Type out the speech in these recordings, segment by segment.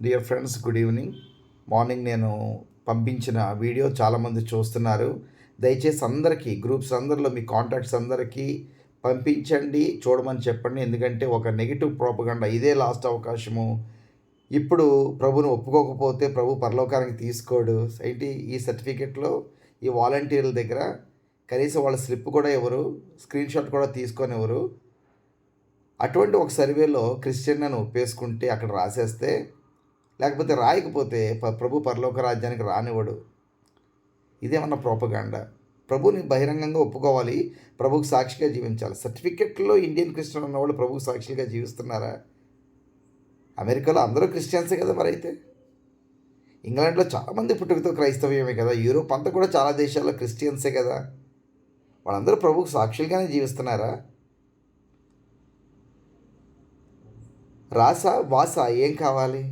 Dear friends, good evening. Morning నేను పంపించిన video చాలామంది చూస్తున్నారు. దయచేసి అందరికీ, గ్రూప్స్ అందరిలో మీ కాంటాక్ట్స్ అందరికీ పంపించండి, చూడమని చెప్పండి. ఎందుకంటే ఒక నెగిటివ్ ప్రోపగండా, ఇదే లాస్ట్ అవకాశము. ఇప్పుడు ప్రభుని ఒప్పుకోకపోతే ప్రభు పరలోకానికి తీసుకోడు. ఏంటి ఈ సర్టిఫికెట్లో ఈ వాలంటీర్ల దగ్గర కనీసం వాళ్ళ స్లిప్ కూడా ఇవ్వరు, స్క్రీన్ షాట్ కూడా తీసుకొని ఇవ్వరు. అటువంటి ఒక సర్వేలో క్రిస్టియన్ అని ఒప్పేసుకుంటే అక్కడ రాసేస్తే, లేకపోతే రాయకపోతే ప్రభు పరలోక రాజ్యానికి రానివ్వడు. ఇదేమన్నా ప్రోపగాండా? ప్రభుని బహిరంగంగా ఒప్పుకోవాలి, ప్రభుకు సాక్షిగా జీవించాలి. సర్టిఫికెట్లో ఇండియన్ క్రిస్టియన్ ఉన్నవాళ్ళు ప్రభుకు సాక్షిగా జీవిస్తున్నారా? అమెరికాలో అందరూ క్రిస్టియన్సే కదా మరి అయితే. ఇంగ్లాండ్లో చాలామంది పుట్టుకతో క్రైస్తవ్యమే కదా. యూరోప్ అంతా కూడా చాలా దేశాల్లో క్రిస్టియన్సే కదా. వాళ్ళందరూ ప్రభుకు సాక్షులుగానే జీవిస్తున్నారా? రాసా వాసా ఏం కావాలి?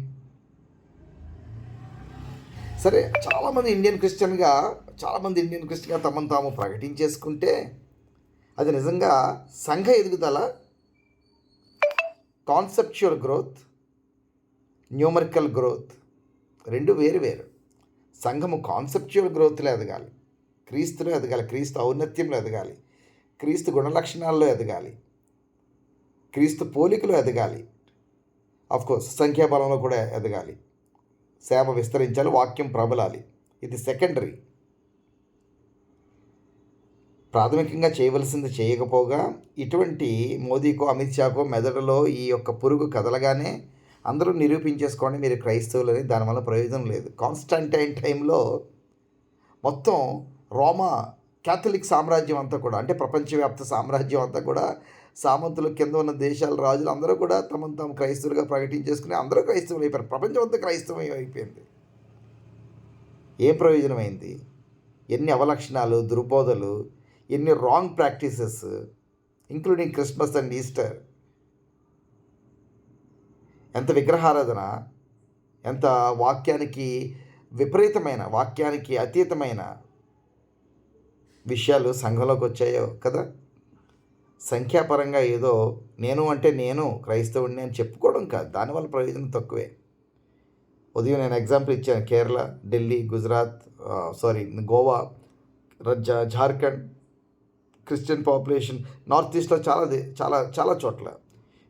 సరే, చాలామంది ఇండియన్ క్రిస్టియన్గా తమను తాము ప్రకటించేసుకుంటే అది నిజంగా సంఘ ఎదుగుదల, కాన్సెప్చువల్ గ్రోత్, న్యూమరికల్ గ్రోత్ రెండు వేరు వేరు. సంఘము కాన్సెప్చువల్ గ్రోత్లో ఎదగాలి, క్రీస్తులో ఎదగాలి, క్రీస్తు ఔన్నత్యంలో ఎదగాలి, క్రీస్తు గుణలక్షణాల్లో ఎదగాలి, క్రీస్తు పోలికలో ఎదగాలి, ఆఫ్కోర్స్ సంఖ్యాబలంలో కూడా ఎదగాలి, సేవ విస్తరించాలి, వాక్యం ప్రబలాలి. ఇది సెకండరీ. ప్రాథమికంగా చేయవలసింది చేయకపోగా ఇటువంటి మోదీకో అమిత్ షాకో మెదడులో ఈ యొక్క పురుగు కదలగానే అందరూ నిరూపించేసుకోండి మీరు క్రైస్తవులని. దానివల్ల ప్రయోజనం లేదు. కాన్స్టాంటైన్ టైంలో మొత్తం రోమా క్యాథలిక్ సామ్రాజ్యం అంతా కూడా, అంటే ప్రపంచవ్యాప్త సామ్రాజ్యం అంతా కూడా, సామంతులు కింద ఉన్న దేశాల రాజులు అందరూ కూడా తమను తాము క్రైస్తవులుగా ప్రకటించేసుకుని అందరూ క్రైస్తవులు అయిపోయారు. ప్రపంచం అంతా క్రైస్తవం అయిపోయింది. ఏం ప్రయోజనమైంది? ఎన్ని అవలక్షణాలు, దుర్బోధలు, ఎన్ని wrong practices, including Christmas and Easter. ఎంత విగ్రహారాధన, ఎంత వాక్యానికి విపరీతమైన, వాక్యానికి అతీతమైన విషయాలు సంఘంలోకి వచ్చాయో కదా. సంఖ్యాపరంగా ఏదో నేను అంటే నేను క్రైస్తవుడిని అని చెప్పుకోవడం కాదు, దానివల్ల ప్రయోజనం తక్కువే. ఉదయం నేను ఎగ్జాంపుల్ ఇచ్చాను. Kerala, Delhi, Gujarat, Goa, Jharkhand Christian population. North ఈస్ట్లో చాలా చాలా చోట్ల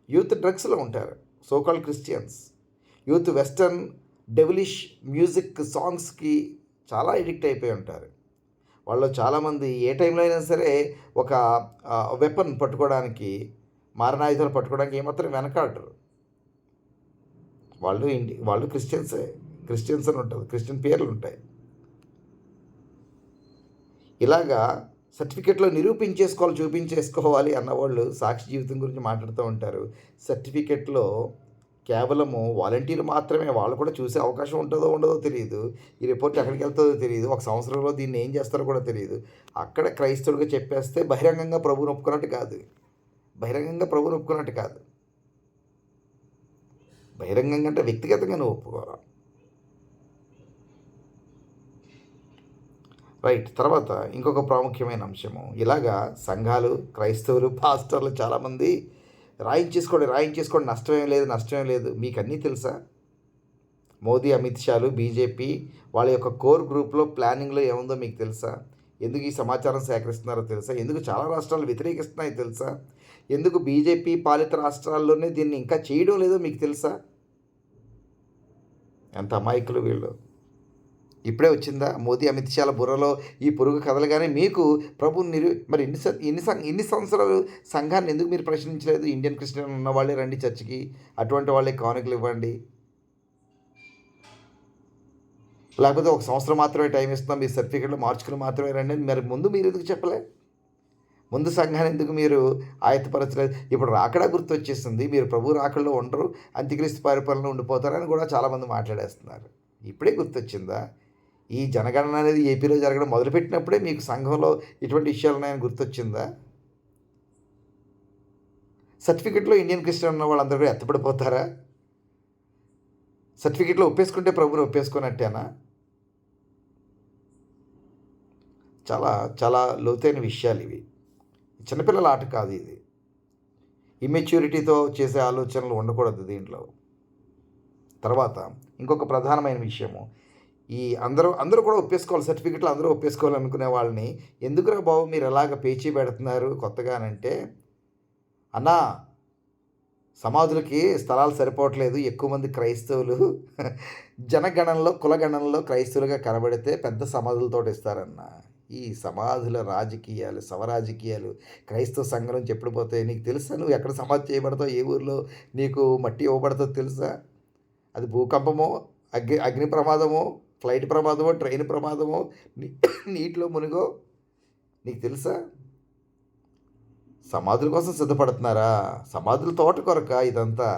యూత్ డ్రగ్స్లో ఉంటారు, so called Christians. Youth western devilish music సాంగ్స్కి చాలా ఎడిక్ట్ అయిపోయి ఉంటారు. వాళ్ళు చాలామంది ఏ టైంలో అయినా సరే ఒక వెపన్ పట్టుకోవడానికి, మారణాయుధాలు పట్టుకోవడానికి ఏమాత్రం వెనకాడరు. వాళ్ళు క్రిస్టియన్స్ అని ఉంటుంది, క్రిస్టియన్ పేర్లు ఉంటాయి. ఇలాగా సర్టిఫికెట్లో చూపించేసుకోవాలి అన్నవాళ్ళు సాక్షి జీవితం గురించి మాట్లాడుతూ ఉంటారు. సర్టిఫికెట్లో కేవలము వాలంటీర్లు మాత్రమే, వాళ్ళు కూడా చూసే అవకాశం ఉంటుందో ఉండదో తెలియదు. ఈ రిపోర్ట్ ఎక్కడికి వెళ్తుందో తెలియదు. ఒక సంవత్సరంలో దీన్ని ఏం చేస్తారో కూడా తెలియదు. అక్కడ క్రైస్తవుడిగా చెప్పేస్తే బహిరంగంగా ప్రభువుని ఒప్పుకున్నట్టు కాదు. బహిరంగంగా అంటే వ్యక్తిగతంగా నువ్వు ఒప్పుకోరా. రైట్. తర్వాత ఇంకొక ప్రాముఖ్యమైన అంశము, ఇలాగా సంఘాలు, క్రైస్తవులు, పాస్టర్లు చాలామంది రాయించేసుకోండి, నష్టమేం లేదు. మీకు అన్నీ తెలుసా? మోదీ, అమిత్ షాలు, బీజేపీ వాళ్ళ యొక్క కోర్ గ్రూప్లో ప్లానింగ్లో ఏముందో మీకు తెలుసా? ఎందుకు ఈ సమాచారం సేకరిస్తున్నారో తెలుసా? ఎందుకు చాలా రాష్ట్రాలు వ్యతిరేకిస్తున్నాయో తెలుసా? ఎందుకు బీజేపీ పాలిత రాష్ట్రాల్లోనే దీన్ని ఇంకా చేయడం లేదో మీకు తెలుసా? ఎంత అమాయకులు వీళ్ళు. ఇప్పుడే వచ్చిందా మోదీ, అమిత్ షాల బుర్రలో ఈ పురుగు కదలగానే మీకు ప్రభుని మరి ఇన్ని సంవత్సరాలు సంఘాన్ని ఎందుకు మీరు ప్రశ్నించలేదు? ఇండియన్ క్రిస్టియన్ ఉన్న వాళ్ళే రండి చర్చికి, అటువంటి వాళ్ళే కానుకలు ఇవ్వండి. లేకపోతే ఒక సంవత్సరం మాత్రమే టైం ఇస్తున్నాం, మీ సర్టిఫికెట్లు మార్చుకుని మాత్రమే రండి అని మరి ముందు మీరు ఎందుకు చెప్పలే? ముందు సంఘాన్ని ఎందుకు మీరు ఆయత్తపరచలేదు? ఇప్పుడు రాకడా గుర్తు వచ్చేస్తుంది. మీరు ప్రభు రాకడలో ఉండరు, అంత్యక్రీస్తు పరిపాలన ఉండిపోతారని కూడా చాలామంది మాట్లాడేస్తున్నారు. ఇప్పుడే గుర్తొచ్చిందా? ఈ జనగణన అనేది ఏపీలో జరగడం మొదలుపెట్టినప్పుడే మీకు సంఘంలో ఇటువంటి విషయాలు ఉన్నాయని గుర్తొచ్చిందా? సర్టిఫికెట్లో ఇండియన్ క్రిస్టియన్ ఉన్న వాళ్ళందరూ కూడా ఎత్తపడిపోతారా? సర్టిఫికెట్లో ఒప్పేసుకుంటే ప్రభుని ఒప్పేసుకున్నట్టేనా? చాలా చాలా లోతైన విషయాలు ఇవి. చిన్నపిల్లల ఆట కాదు ఇది. ఇమ్మెచ్యూరిటీతో చేసే ఆలోచనలు ఉండకూడదు దీంట్లో. తర్వాత ఇంకొక ప్రధానమైన విషయము, ఈ అందరూ కూడా ఒప్పేసుకోవాలి, సర్టిఫికెట్లు అందరూ ఒప్పేసుకోవాలనుకునే వాళ్ళని, ఎందుకురా బాబు మీరు ఎలాగ పేచీ పెడుతున్నారు కొత్తగానంటే, అన్నా సమాధులకి స్థలాలు సరిపోవట్లేదు, ఎక్కువ మంది క్రైస్తవులు జనగణనలో కులగణనలో క్రైస్తవులుగా కనబడితే పెద్ద సమాధులతోటి ఇస్తారన్న. ఈ సమాధుల రాజకీయాలు, శవరాజకీయాలు క్రైస్తవ సంఘం నుంచి ఎప్పుడు పోతాయి? నీకు తెలుసా నువ్వు ఎక్కడ సమాధి చేయబడతావు? ఏ ఊరిలో నీకు మట్టి ఇవ్వబడుతుందో తెలుసా? అది భూకంపమో, అగ్ని ప్రమాదమో, ఫ్లైట్ ప్రమాదమో, ట్రైన్ ప్రమాదమో, నీ నీటిలో మునిగో నీకు తెలుసా? సమాధుల కోసం సిద్ధపడుతున్నారా? సమాధుల తోట కొరకా ఇదంతా?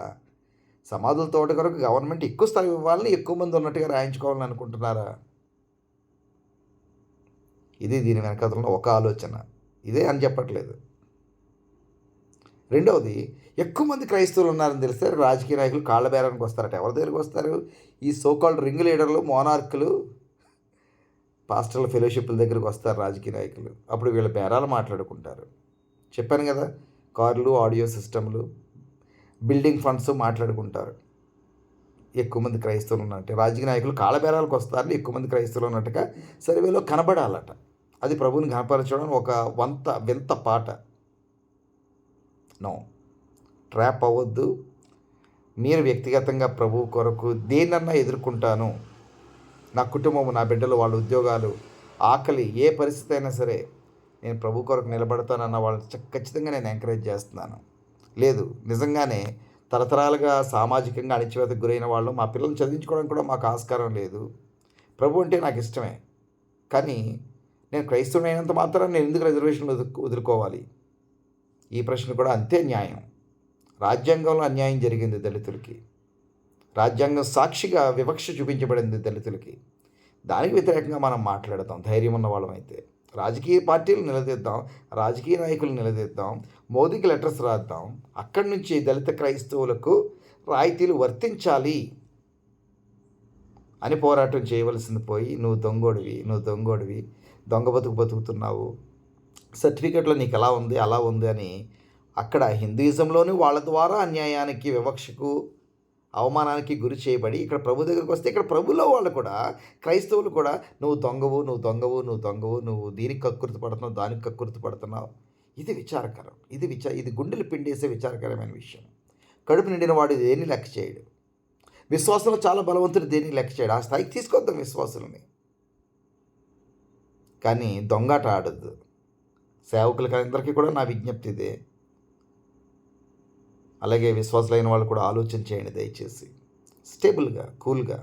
సమాధుల తోట కొరకు గవర్నమెంట్ ఎక్కువ స్థలం ఇవ్వాలని, ఎక్కువ మంది ఉన్నట్టుగా రాయించుకోవాలని అనుకుంటున్నారా? ఇది దీని వెనకాతల ఒక ఆలోచన. ఇదే అని చెప్పట్లేదు. రెండవది, ఎక్కువ మంది క్రైస్తవులు ఉన్నారని తెలిస్తే రాజకీయ నాయకులు కాళ్ళ బేరానికి వస్తారట. ఎవరి దగ్గరికి వస్తారు? ఈ సోకాల్డ్ రింగ్ లీడర్లు, మోనార్కులు, పాస్టర్ల ఫెలోషిప్ల దగ్గరికి వస్తారు రాజకీయ నాయకులు. అప్పుడు వీళ్ళ బేరాలు మాట్లాడుకుంటారు. చెప్పాను కదా, కార్లు, ఆడియో సిస్టమ్లు, బిల్డింగ్ ఫండ్స్ మాట్లాడుకుంటారు. ఎక్కువ మంది క్రైస్తవులు ఉన్నట్టు రాజకీయ నాయకులు కాళ్ళబేరాలకు వస్తారని ఎక్కువ మంది క్రైస్తవులు ఉన్నట్టుగా సర్వేలో కనబడాలట. అది ప్రభువుని కనపరచడం ఒక వింత పాట. నో, ట్రాప్ అవ్వద్దు. మీరు వ్యక్తిగతంగా ప్రభువు కొరకు దేన్నన్నా ఎదుర్కొంటాను, నా కుటుంబము, నా బిడ్డలు, వాళ్ళ ఉద్యోగాలు, ఆకలి, ఏ పరిస్థితి అయినా సరే నేను ప్రభు కొరకు నిలబడతానన్న వాళ్ళని ఖచ్చితంగా నేను ఎంకరేజ్ చేస్తున్నాను. లేదు, నిజంగానే తరతరాలుగా సామాజికంగా అణిచివేతకు గురైన వాళ్ళు, మా పిల్లల్ని చదివించుకోవడానికి కూడా మాకు ఆస్కారం లేదు, ప్రభు అంటే నాకు ఇష్టమే, కానీ నేను క్రైస్తవుని అయినంత మాత్రం నేను ఎందుకు రిజర్వేషన్లు వదులుకోవాలి? ఈ ప్రశ్న కూడా అంతే న్యాయం. రాజ్యాంగంలో అన్యాయం జరిగింది దళితులకి. రాజ్యాంగం సాక్షిగా వివక్ష చూపించబడింది దళితులకి. దానికి వ్యతిరేకంగా మనం మాట్లాడతాం ధైర్యం ఉన్న వాళ్ళమైతే. రాజకీయ పార్టీలు నిలదీద్దాం, రాజకీయ నాయకులు నిలదీద్దాం, మోదీకి లెటర్స్ రాద్దాం. అక్కడి నుంచి దళిత క్రైస్తవులకు రాయితీలు వర్తించాలి అని పోరాటం చేయవలసింది పోయి, నువ్వు దొంగోడివి, దొంగ బతుకుతున్నావు, సర్టిఫికెట్లో నీకు ఎలా ఉంది అలా ఉంది అని అక్కడ హిందూయిజంలోని వాళ్ళ ద్వారా అన్యాయానికి, వివక్షకు, అవమానానికి గురి చేయబడి ఇక్కడ ప్రభు దగ్గరికి వస్తే ఇక్కడ ప్రభులో వాళ్ళు కూడా, క్రైస్తవులు కూడా నువ్వు దొంగవు, నువ్వు దీనికి కక్కుర్తి పడుతున్నావు, దానికి కక్కుర్తి పడుతున్నావు. ఇది విచారకరం. ఇది గుండెలు పిండేసే విచారకరమైన విషయం. కడుపు నిండిన వాడు దేన్ని లెక్క చేయడు. విశ్వాసంలో చాలా బలవంతుడు దేన్ని లెక్క చేయడు. ఆ స్థాయికి తీసుకొద్దాం విశ్వాసులని, కానీ దొంగాట ఆడద్దు. సేవకులకి అందరికీ కూడా నా విజ్ఞప్తి ఇదే. అలాగే విశ్వాసులైన వాళ్ళు కూడా ఆలోచన చేయండి దయచేసి. స్టేబుల్గా, కూల్గా,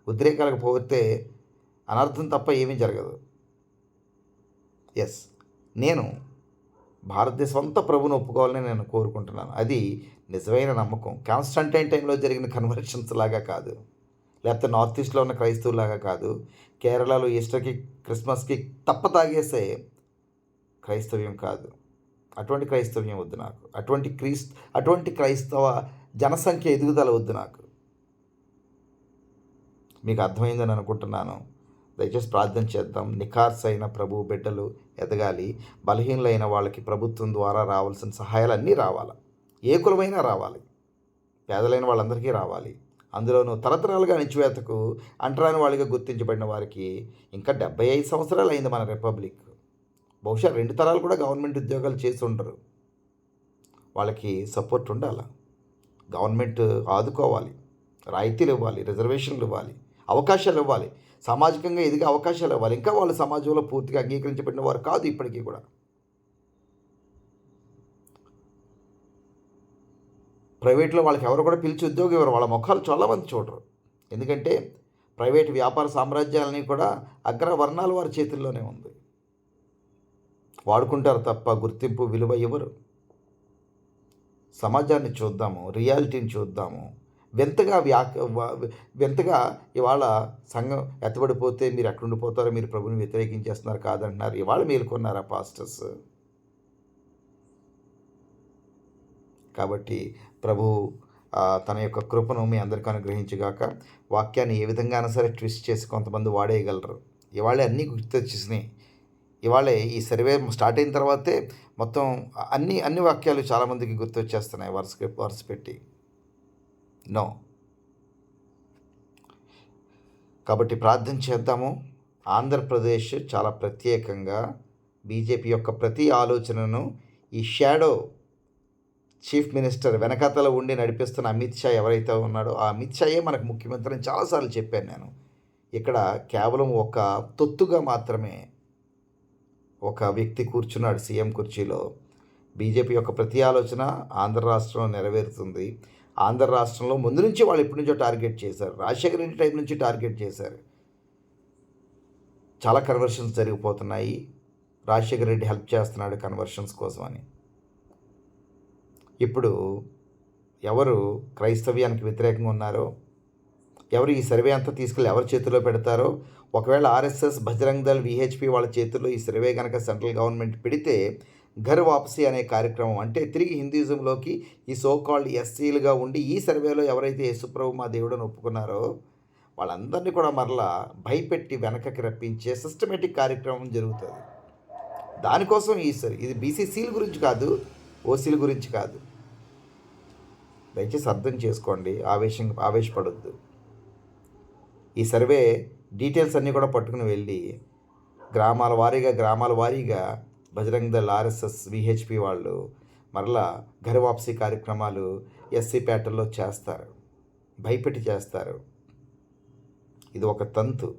ఉద్రేకాలకు పోతే అనర్థం తప్ప ఏమీ జరగదు. ఎస్, నేను భారతదేశం అంతా ప్రభుని ఒప్పుకోవాలని నేను కోరుకుంటున్నాను. అది నిజమైన నమ్మకం. కాన్స్టంటైన్ టైంలో జరిగిన కన్వర్షన్స్ లాగా కాదు, లేకపోతే నార్త్ ఈస్ట్లో ఉన్న క్రైస్తవులాగా కాదు, కేరళలో ఈస్టర్కి, క్రిస్మస్కి తప్ప తాగేసే క్రైస్తవ్యం కాదు. అటువంటి క్రైస్తవ్యం వద్దు నాకు. అటువంటి క్రైస్తవ జనసంఖ్య ఎదుగుదల వద్దు నాకు. మీకు అర్థమైందని అనుకుంటున్నాను. దయచేసి ప్రార్థన చేద్దాం. నిఖార్స్ అయిన ప్రభు బిడ్డలు ఎదగాలి. బలహీనులైన వాళ్ళకి ప్రభుత్వం ద్వారా రావాల్సిన సహాయాలన్నీ రావాలి. ఏ కులమైనా రావాలి. పేదలైన వాళ్ళందరికీ రావాలి. అందులోనూ తరతరాలుగా అణిచివేతకు అంటరాని వాళ్ళుగా గుర్తించబడిన వారికి ఇంకా 75 సంవత్సరాలు అయింది మన రిపబ్లిక్. బహుశా 2 తరాలు కూడా గవర్నమెంట్ ఉద్యోగాలు చేసి ఉండరు. వాళ్ళకి సపోర్ట్ ఉండాలి. గవర్నమెంట్ ఆదుకోవాలి, రాయితీలు ఇవ్వాలి, రిజర్వేషన్లు ఇవ్వాలి, అవకాశాలు ఇవ్వాలి, సామాజికంగా ఎదిగే అవకాశాలు ఇవ్వాలి. ఇంకా వాళ్ళు సమాజంలో పూర్తిగా అంగీకరించబడిన వారు కాదు ఇప్పటికీ కూడా. ప్రైవేట్లో వాళ్ళకి ఎవరు కూడా పిలిచి ఉద్యోగం ఇవ్వరు. వాళ్ళ ముఖాలు చాలామంది చూడరు. ఎందుకంటే ప్రైవేట్ వ్యాపార సామ్రాజ్యాలని కూడా అగ్రవర్ణాల వారి చేతుల్లోనే ఉంది. వాడుకుంటారు తప్ప గుర్తింపు, విలువ ఇవ్వరు. సమాజాన్ని చూద్దాము, రియాలిటీని చూద్దాము. వింతగా ఇవాళ సంఘం ఎత్తబడిపోతే మీరు ఎక్కడుండిపోతారో, మీరు ప్రభుని వ్యతిరేకించేస్తున్నారు కాదంటున్నారు. ఇవాళ మేలుకున్నారా పాస్టర్స్? కాబట్టి ప్రభు తన యొక్క కృపను మీ అందరికీ అనుగ్రహించుగాక. వాక్యాన్ని ఏ విధంగానైనా సరే ట్విస్ట్ చేసి కొంతమంది వాడేయగలరు. ఇవాళే అన్నీ గుర్తొచ్చేసినాయి. ఇవాళే ఈ సర్వే స్టార్ట్ అయిన తర్వాతే మొత్తం అన్ని వాక్యాలు చాలామందికి గుర్తొచ్చేస్తున్నాయి వరుస పెట్టి. నో, కాబట్టి ప్రార్థన చేద్దాము. ఆంధ్రప్రదేశ్ చాలా ప్రత్యేకంగా బీజేపీ యొక్క ప్రతి ఆలోచనను ఈ షాడో చీఫ్ మినిస్టర్ వెనకాతల ఉండి నడిపిస్తున్న అమిత్ షా ఎవరైతే ఉన్నాడో ఆ అమిత్ షాయే మనకు ముఖ్యమంత్రి అని చాలాసార్లు చెప్పాను నేను. ఇక్కడ కేవలం ఒక తొత్తుగా మాత్రమే ఒక వ్యక్తి కూర్చున్నాడు సీఎం కుర్చీలో. బీజేపీ యొక్క ప్రతి ఆలోచన ఆంధ్ర రాష్ట్రంలో నెరవేరుతుంది. ఆంధ్ర రాష్ట్రంలో ముందు నుంచి వాళ్ళు ఎప్పటి నుంచో టార్గెట్ చేశారు. రాజశేఖర రెడ్డి టైం నుంచి టార్గెట్ చేశారు. చాలా కన్వర్షన్స్ జరిగిపోతున్నాయి. రాజశేఖర రెడ్డి హెల్ప్ చేస్తున్నాడు కన్వర్షన్స్ కోసం అని. ఇప్పుడు ఎవరు క్రైస్తవ్యానికి వ్యతిరేకంగా ఉన్నారో, ఎవరు ఈ సర్వే అంతా తీసుకెళ్ళి ఎవరి చేతిలో పెడతారో, ఒకవేళ ఆర్ఎస్ఎస్, బజరంగ్ దళ్, విహెచ్పి వాళ్ళ చేతుల్లో ఈ సర్వే కనుక సెంట్రల్ గవర్నమెంట్ పెడితే ఘర్ వాపసీ అనే కార్యక్రమం, అంటే తిరిగి హిందూయిజంలోకి ఈ సోకాల్డ్ ఎస్సీలుగా ఉండి ఈ సర్వేలో ఎవరైతే యేసుప్రభు మా దేవుడని ఒప్పుకున్నారో వాళ్ళందరినీ కూడా మరలా భయపెట్టి వెనకకి రప్పించే సిస్టమేటిక్ కార్యక్రమం జరుగుతుంది. దానికోసం ఇది బీసీసీల గురించి కాదు, ఓసీల గురించి కాదు. దయచేసి అర్థం చేసుకోండి, ఆవేశపడొద్దు. ఈ సర్వే డీటెయిల్స్ అన్నీ కూడా పట్టుకుని వెళ్ళి గ్రామాల వారీగా బజరంగ్ దళ్, ఆర్ఎస్ఎస్, విహెచ్పి వాళ్ళు మరలా ఘర్ వాపసీ కార్యక్రమాలు ఎస్సీ పేటల్లో చేస్తారు, భయపెట్టి చేస్తారు. ఇది ఒక తంతు,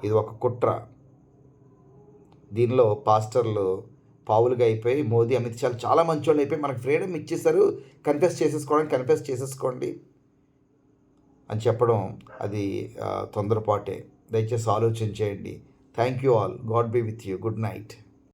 ఇది ఒక కుట్ర. దీనిలో పాస్టర్లు పావులుగా అయిపోయి మోదీ, అమిత్ షా చాలా మంచోళ్ళు అయిపోయి మనకు ఫ్రీడమ్ ఇచ్చేసారు, కన్ఫెస్ చేసేసుకోండి అని చెప్పడం అది తొందరపాటే. దయచేసి ఆలోచించేయండి. Thank you all. God be with you. Good night.